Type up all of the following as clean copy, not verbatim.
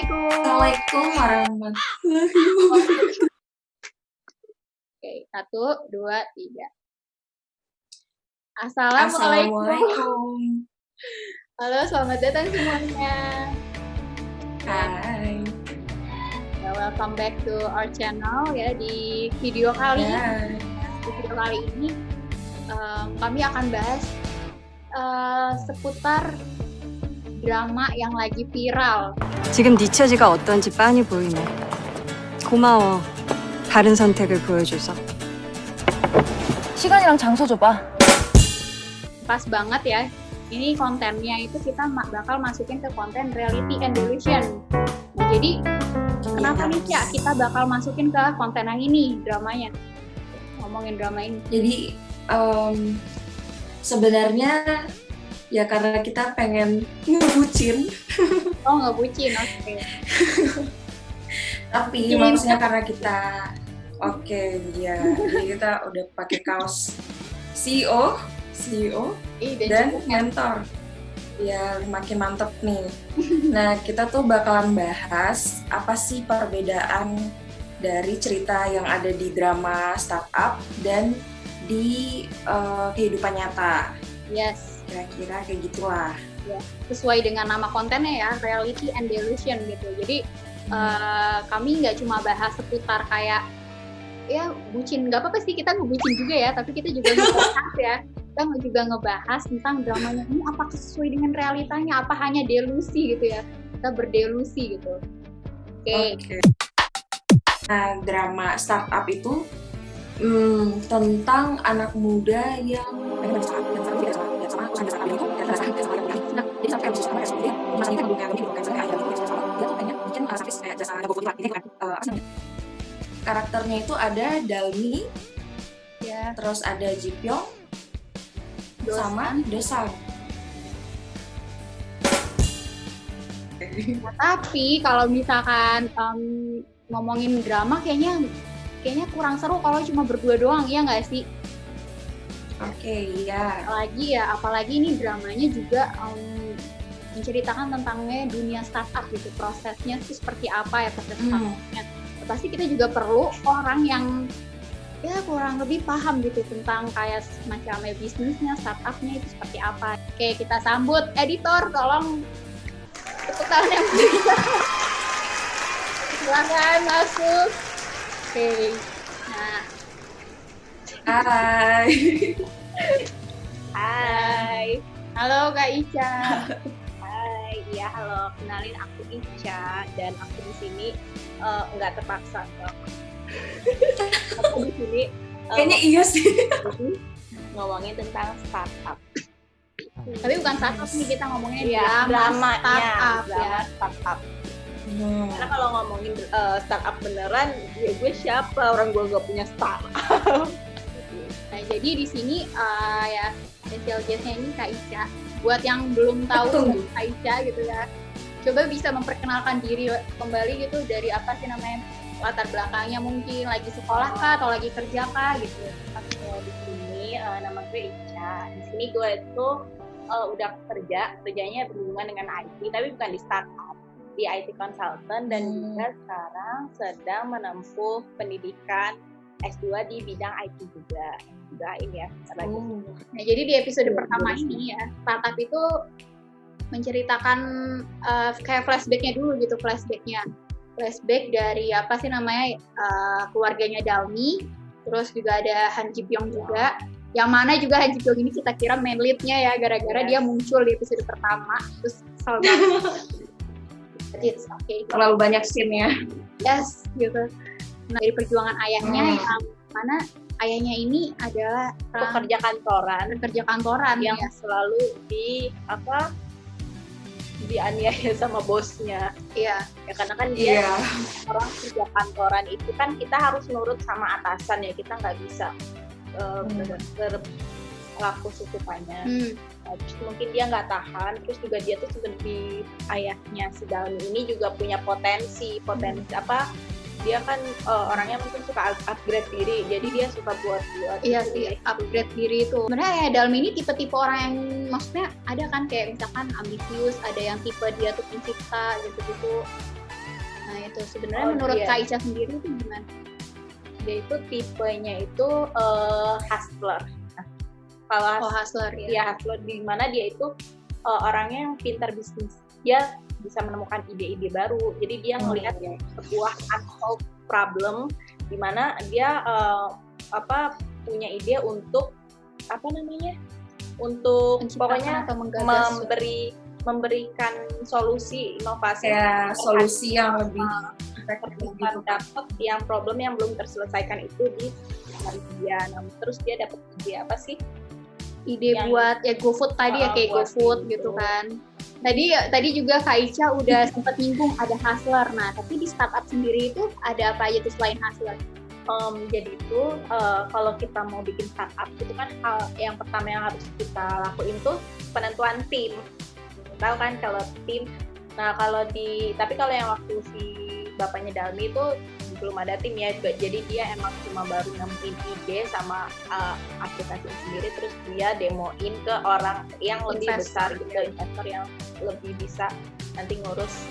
Assalamualaikum warahmatullahi wabarakatuh. Oke, 1, 2, 3. Assalamualaikum. Assalamualaikum. Halo, selamat datang semuanya. Hai. Welcome back to our channel ya. Di video kali ini kami akan bahas seputar drama yang lagi viral. 지금 네 처지가 어떤지 빤히 보이네. 고마워. 다른 선택을 보여줘서. 시간이랑 장소 줘봐. Pas banget ya. Ini kontennya itu kita bakal masukin ke konten reality and delusion. Nah, jadi kenapa nih Cia kita bakal masukin ke konten yang ini, dramanya? Ngomongin drama ini. Jadi sebenarnya ya karena kita pengen ngebucin. Oh, ngebucin, oke. Tapi maksudnya karena kita ya, jadi kita udah pakai kaos CEO dan mentor. Ya makin mantep nih. Nah, kita tuh bakalan bahas apa sih perbedaan dari cerita yang ada di drama startup dan di kehidupan nyata. Yes. Kira-kira kayak gitulah. Ya, sesuai dengan nama kontennya ya, reality and delusion gitu. Jadi kami nggak cuma bahas seputar kayak ya bucin, nggak apa-apa sih kita ngebucin juga ya, tapi kita juga ngebahas ya. Kita juga ngebahas tentang dramanya ini apakah sesuai dengan realitanya, apa hanya delusi gitu ya. Kita berdelusi gitu. Oke. Nah, drama startup itu tentang anak muda yang karakternya itu ada Dalmi, ya. Terus ada Ji Pyong, sama Dosan. Nah, tapi kalau misalkan ngomongin drama kayaknya kurang seru kalau cuma berdua doang, ya nggak sih? Oke, iya. Apalagi ini dramanya juga menceritakan tentangnya dunia startup gitu, prosesnya itu seperti apa ya proses startupnya. Pasti kita juga perlu orang yang ya kurang lebih paham gitu tentang kayak semacamnya bisnisnya, startupnya itu seperti apa. Oke, kita sambut editor, tolong tepuk tangan yang bisa. Silakan masuk. Oke, nah. Hai. Halo Kak Ica. Hai, iya halo. Kenalin aku Ica dan aku di sini nggak terpaksa. Aku di sini kayaknya iya sih. ngomongin tentang startup. Tapi bukan startup nih, kita ngomongin drama startup. Karena kalau ngomongin startup beneran, gue siapa? Orang gue gak punya startup. Nah, jadi di sini ya special guest-nya ini Kak Ica. Buat yang belum tahu Kak Ica gitu ya, coba bisa memperkenalkan diri kembali gitu, dari apa sih namanya, latar belakangnya, mungkin lagi sekolah kah atau lagi kerja kah gitu. Di sini nama gue Ica. Di sini gue itu udah kerjanya berhubungan dengan IT, tapi bukan di startup, di IT consultant, dan juga sekarang sedang menempuh pendidikan S2 di bidang IT juga. Ini ya. Nah, jadi di episode pertama ini ya, startup itu menceritakan kayak flashbacknya dulu gitu, flashback dari apa sih namanya, keluarganya Dalmi, terus juga ada Han Ji Pyong juga, yang mana juga Han Ji Pyong ini kita kira main lead-nya ya, gara-gara dia muncul di episode pertama, terus kesel banget. Terlalu banyak scene-nya. Yes, gitu. Nah, dari perjuangan ayahnya yang mana ayahnya ini adalah pekerja kantoran yang selalu dianiaya sama bosnya. Iya. Ya karena kan dia orang kerja kantoran itu kan kita harus nurut sama atasan ya, kita nggak bisa berlaku sesukanya. Terus mungkin dia nggak tahan, terus juga dia tuh di ayahnya si Dalmi ini juga punya potensi dia kan orangnya mungkin suka upgrade diri, jadi dia suka buat iya sih, upgrade diri itu. Sebenarnya ya Dalmi ini tipe-tipe orang yang, maksudnya ada kan kayak misalkan ambisius, ada yang tipe dia tuh pencipta gitu-gitu. Nah itu sebenarnya menurut Kak Ica sendiri itu gimana? Dia itu tipenya itu hustler. Kalau hustler ya hustler, di mana dia itu orangnya yang pintar bisnis. Dia bisa menemukan ide-ide baru. Jadi dia melihat sebuah unsolved problem di mana dia punya ide untuk untuk pokoknya memberikan solusi inovasi, solusi yang lebih dapat yang problem yang belum terselesaikan itu di hari dia. Terus dia dapat ide apa sih? Ide buat ya GoFood tadi ya, kayak GoFood gitu kan. Tadi juga Kak Ica udah sempat nyinggung ada hustler. Nah, tapi di startup sendiri itu ada apa aja tuh selain hustler? Jadi itu kalau kita mau bikin startup itu kan hal yang pertama yang harus kita lakuin tuh penentuan tim. Tahu kan kalau tim. Nah, tapi kalau yang waktu si bapaknya Dalmi itu belum ada tim ya, jadi dia emang cuma baru nemuin ide sama aplikasi sendiri, terus dia demoin ke orang yang lebih besar gitu, investor yang lebih bisa nanti ngurus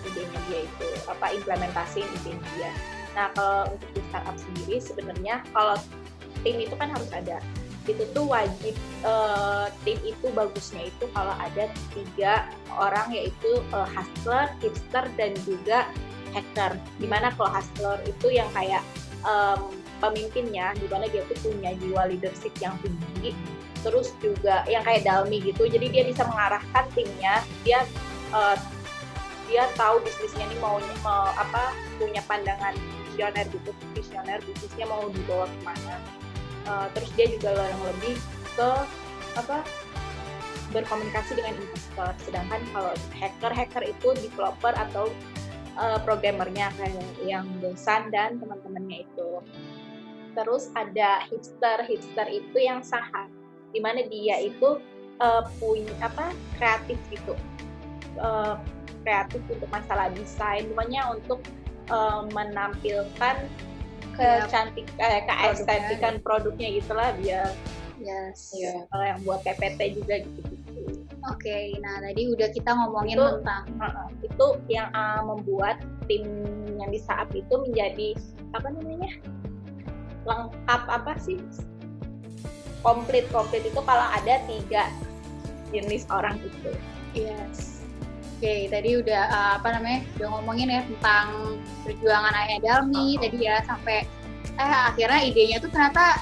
idenya dia itu, implementasiin idenya dia. Nah, kalau untuk di startup sendiri sebenarnya kalau tim itu kan harus ada. Itu tuh wajib, tim itu bagusnya itu kalau ada 3 orang, yaitu hustler, hipster, dan juga hacker. Dimana kalau hustler itu yang kayak pemimpinnya, dimana dia tuh punya jiwa leadership yang tinggi, terus juga yang kayak Dalmi gitu, jadi dia bisa mengarahkan timnya, dia tahu bisnisnya ini mau punya pandangan visioner bisnisnya mau dibawa kemana. Terus dia juga yang lebih ke berkomunikasi dengan investor. Sedangkan kalau hacker itu developer atau programmernya kayak yang Dosan dan teman-temannya itu. Terus ada hipster itu yang saham, dimana dia itu punya kreatif gitu, kreatif untuk masalah desain, pokoknya untuk menampilkan keestetikan produknya gitulah, biar kalau yang buat PPT juga gitu. Oke, nah tadi udah kita ngomongin tentang itu yang membuat tim yang di startup itu menjadi lengkap komplit itu kalau ada 3 jenis orang itu. Yes. Oke, tadi udah udah ngomongin ya tentang perjuangan ayah Dalmi tadi ya, sampai akhirnya idenya tuh ternyata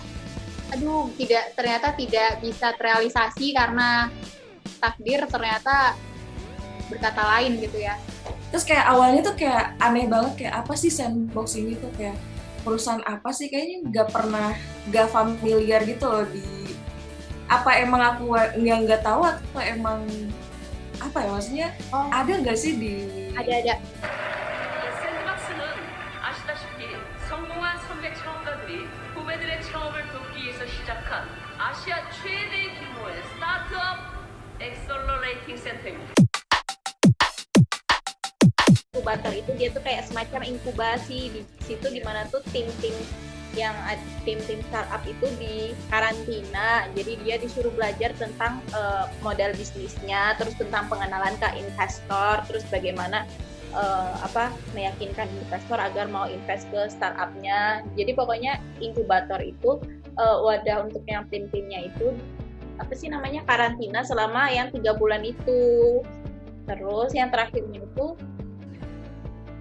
tidak bisa terrealisasi karena takdir ternyata berkata lain gitu ya. Terus kayak awalnya tuh kayak aneh banget, kayak apa sih Sandbox ini tuh, kayak perusahaan apa sih, kayaknya nggak familiar gitu loh, di apa emang aku nggak tahu atau emang apa ya, maksudnya ada nggak sih di ada. 샌드박스는 아시다시피 성공한 선배 창업가들이 후배들의 창업을 돕기 위해서 시작한 아시아 최대 규모의 스타트업 엑셀러레이팅 센터입니다. Inkubator itu dia tuh kayak semacam inkubasi di situ, dimana tuh tim-tim startup itu di karantina, jadi dia disuruh belajar tentang model bisnisnya, terus tentang pengenalan ke investor, terus bagaimana meyakinkan investor agar mau invest ke startupnya. Jadi pokoknya inkubator itu wadah untuk yang tim-timnya itu karantina selama yang 3 bulan itu. Terus yang terakhirnya itu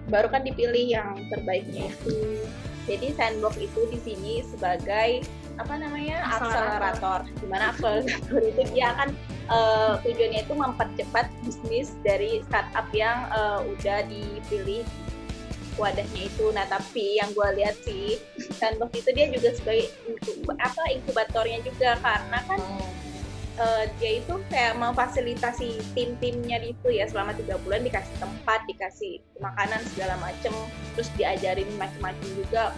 baru kan dipilih yang terbaiknya itu. Jadi Sandbox itu di sini sebagai akselerator. Di mana akselerator itu dia akan tujuannya itu mempercepat bisnis dari startup yang udah dipilih wadahnya itu. Nah, tapi yang gue lihat sih Sandbox itu dia juga sebagai inkubatornya juga, karena kan dia itu kayak memfasilitasi tim-timnya itu ya selama 3 bulan, dikasih tempat, dikasih makanan segala macem, terus diajarin macam-macam juga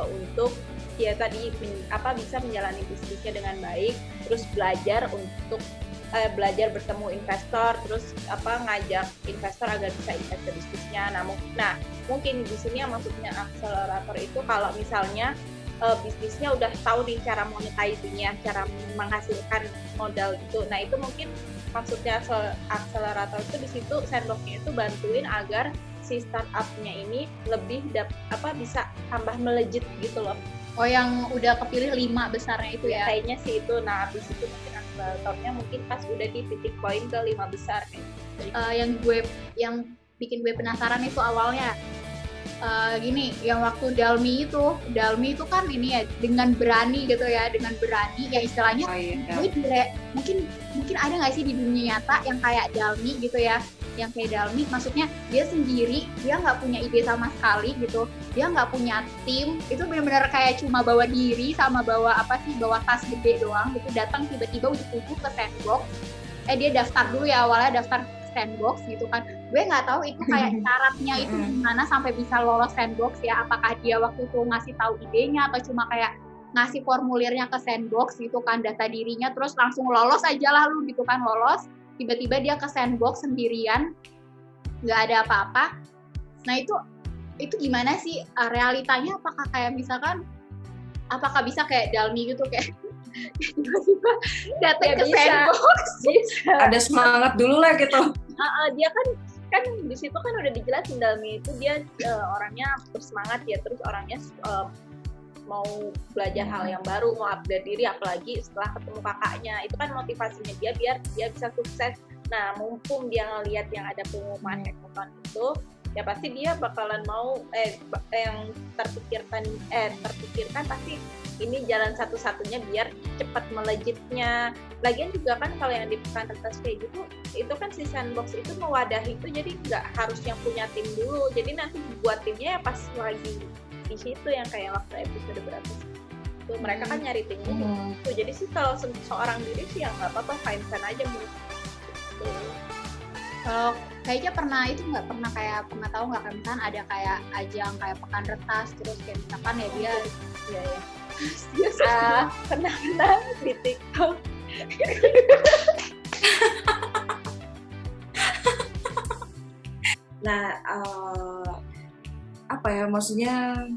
untuk dia tadi bisa menjalani bisnisnya dengan baik, terus belajar belajar bertemu investor, terus ngajak investor agar bisa invest ke bisnisnya. Nah, mungkin di sini yang maksudnya akselerator itu kalau misalnya bisnisnya udah tahu nih cara monetizingnya, cara menghasilkan modal gitu. Nah, itu mungkin maksudnya akselerator itu di situ Sandbox-nya itu bantuin agar si startupnya ini lebih bisa tambah melejit gitu loh. Oh, yang udah kepilih 5 besarnya itu ya? Kayaknya sih itu. Nah, habis itu mungkin akseleratornya mungkin pas udah di titik poin ke 5 besar kayak. Yang bikin gue penasaran itu awalnya gini, yang waktu Dalmi itu kan ini ya dengan berani gitu ya, ya istilahnya mungkin ada nggak sih di dunia nyata yang kayak Dalmi gitu ya, yang kayak Dalmi, maksudnya dia sendiri, dia nggak punya ide sama sekali gitu, dia nggak punya tim, itu benar-benar kayak cuma bawa diri sama bawa tas gede doang gitu, datang tiba-tiba ujuk-ujuk ke Sandbox, dia daftar dulu ya, awalnya daftar Sandbox gitu kan, gue nggak tahu itu kayak syaratnya itu gimana sampai bisa lolos Sandbox ya, apakah dia waktu itu ngasih tahu idenya atau cuma kayak ngasih formulirnya ke Sandbox gitu kan, data dirinya, terus langsung lolos aja lah lu gitu kan, lolos, tiba-tiba dia ke Sandbox sendirian, nggak ada apa-apa. Nah itu gimana sih realitanya, apakah kayak misalkan, apakah bisa kayak Dalmi gitu kayak tiba-tiba datang ke Sandbox, ada semangat dulu lah gitu. Dia kan di situ kan udah dijelasin Dalmi itu dia orangnya bersemangat ya, terus orangnya mau belajar hal yang baru, mau upgrade diri, apalagi setelah ketemu kakaknya, itu kan motivasinya dia biar dia bisa sukses. Nah, mumpung dia ngelihat yang ada pengumuman hackathon itu, ya pasti dia bakalan mau yang terpikirkan pasti ini jalan satu-satunya biar cepat melejitnya. Lagian juga kan kalau yang di Kantas kayak gitu, itu kan si Sandbox itu mewadahi itu, jadi nggak harus yang punya tim dulu, jadi nanti buat timnya ya pas lagi di situ, yang kayak waktu episode berapa sih itu mereka kan nyari tim dulu. Jadi sih kalau seorang diri sih ya nggak apa-apa, fine-fine aja gitu. Kalau kayaknya nggak pernah tahu nggak kan, misalkan ada kayak ajang kayak pekan retas, terus kayak misalkan ya dia pernah di TikTok. Nah, apa ya, maksudnya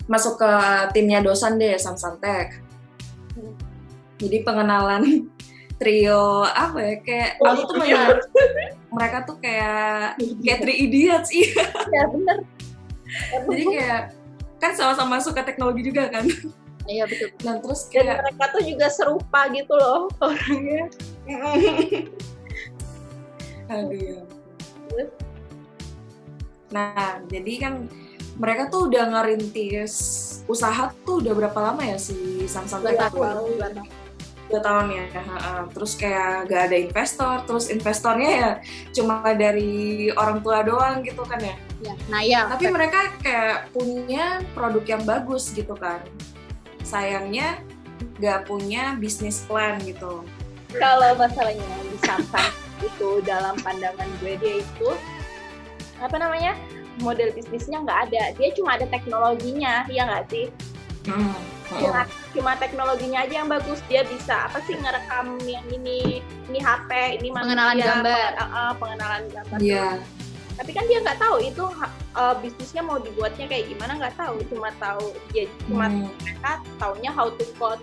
masuk ke timnya Dosan deh, Samsantek. Jadi pengenalan trio apa ya, kayak aku tuh mereka tuh kayak three idiots. Ya bener. Jadi kayak kan sama-sama suka teknologi juga kan. Iya betul. Dan terus kayak mereka tuh juga serupa gitu loh orangnya. Aduh ya. Nah, jadi kan mereka tuh udah ngerintis usaha tuh udah berapa lama ya si Samsung? 2 tahun ya. Terus kayak gak ada investor, terus investornya ya cuma dari orang tua doang gitu kan ya. Nah ya. Tapi mereka kayak punya produk yang bagus gitu kan. Sayangnya gak punya bisnis plan gitu. Kalau masalahnya di Samsung itu dalam pandangan gue, dia itu model bisnisnya nggak ada, dia cuma ada teknologinya, ya nggak sih? Cuma teknologinya aja yang bagus, dia bisa ngerekam yang ini HP, ini pengenalan gambar, pengenalan gambar. Iya. Tapi kan dia nggak tahu itu bisnisnya mau dibuatnya kayak gimana, nggak tahu, cuma tahu dia mereka taunya how to code.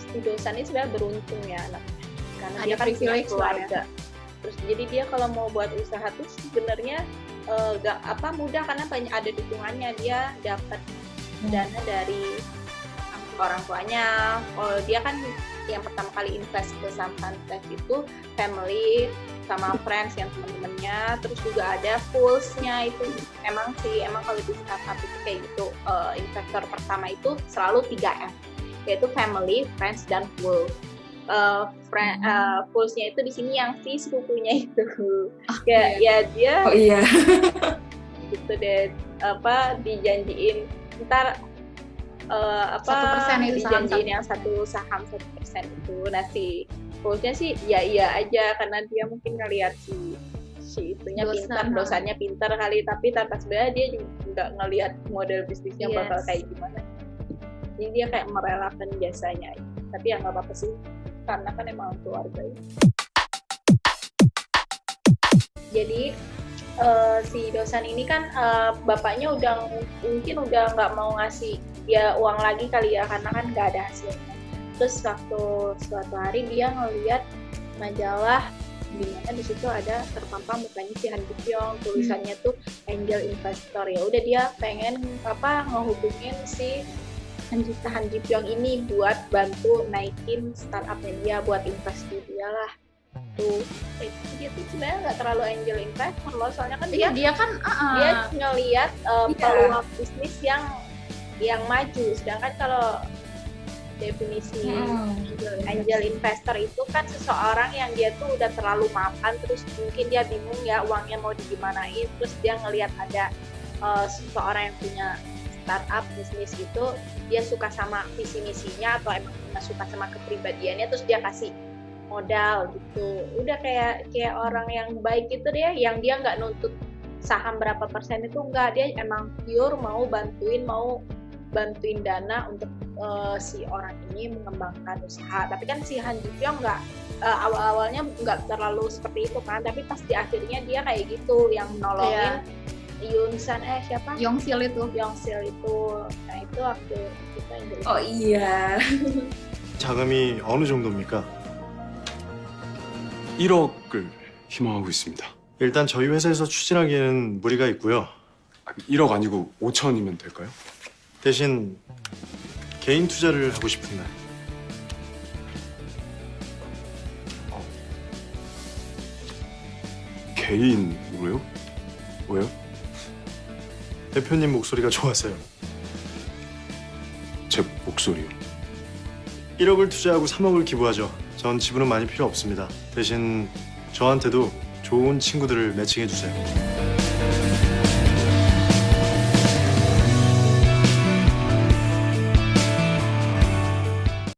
Si Dosan ini sebenarnya beruntung ya anaknya, karena ada dia kan punya keluarga. Terus jadi dia kalau mau buat usaha tuh sebenarnya mudah, karena banyak ada dukungannya, dia dapat dana dari orang tuanya. Dia kan yang pertama kali invest ke Samsung itu family sama friends yang teman-temannya, terus juga ada pools-nya itu. Emang kalau di startup itu kayak gitu, investor pertama itu selalu 3M, yaitu family, friends, dan pool. Pulse-nya itu di sini yang si sepupunya itu dia gitu deh, dijanjiin ntar 1% itu dijanjiin yang satu saham 1% itu. Nah si Pulse-nya sih iya aja, karena dia mungkin ngelihat si itunya pintar, Dosannya pintar kali, tapi tanpa sebenarnya dia juga nggak ngelihat model bisnisnya bakal kayak gimana. Jadi dia kayak merelakan jasanya aja. Tapi ya nggak apa-apa sih, karena kan emang keluarga ya. Jadi si Dosan ini kan bapaknya mungkin udah nggak mau ngasih dia uang lagi kali ya, karena kan nggak ada hasilnya. Terus suatu hari dia ngeliat majalah dimana di situ ada terpampang mukanya si Han Ji Pyong, tulisannya tuh angel investor. Ya udah dia pengen ngehubungin si Han Ji Pyong ini buat bantu naikin startupnya dia, buat invest di dia lah. Tuh dia tuh sebenarnya nggak terlalu angel investor loh, soalnya kan dia ngelihat peluang bisnis yang maju. Sedangkan kalau definisi angel investor itu kan seseorang yang dia tuh udah terlalu mapan, terus mungkin dia bingung ya uangnya mau digimanain, terus dia ngelihat ada seseorang yang punya startup bisnis gitu, dia suka sama visi misinya atau emang suka sama kepribadiannya, terus dia kasih modal gitu. Udah kayak orang yang baik gitu deh, yang dia nggak nuntut saham berapa persen, itu enggak, dia emang pure mau bantuin dana untuk si orang ini mengembangkan usaha. Tapi kan si Han Ji Pyong nggak awal-awalnya nggak terlalu seperti itu kan, tapi pas di akhirnya dia kayak gitu yang nolongin Yunsan siapa? Yongsil itu. Nah itu waktu kita yang jadi. Oh iya. 자금이 어느 정도입니까? 1억을 희망하고 있습니다. 일단 저희 회사에서 추진하기에는 무리가 있고요. 1억 아니고 5천이면 될까요? 대신 개인 투자를 하고 싶은데. 개인으로요? 왜요? 대표님 목소리가 좋아서요. 제 목소리요. 1억을 투자하고 3억을 기부하죠. 전 지분은 많이 필요 없습니다. 대신 저한테도 좋은 친구들을 매칭해 주세요.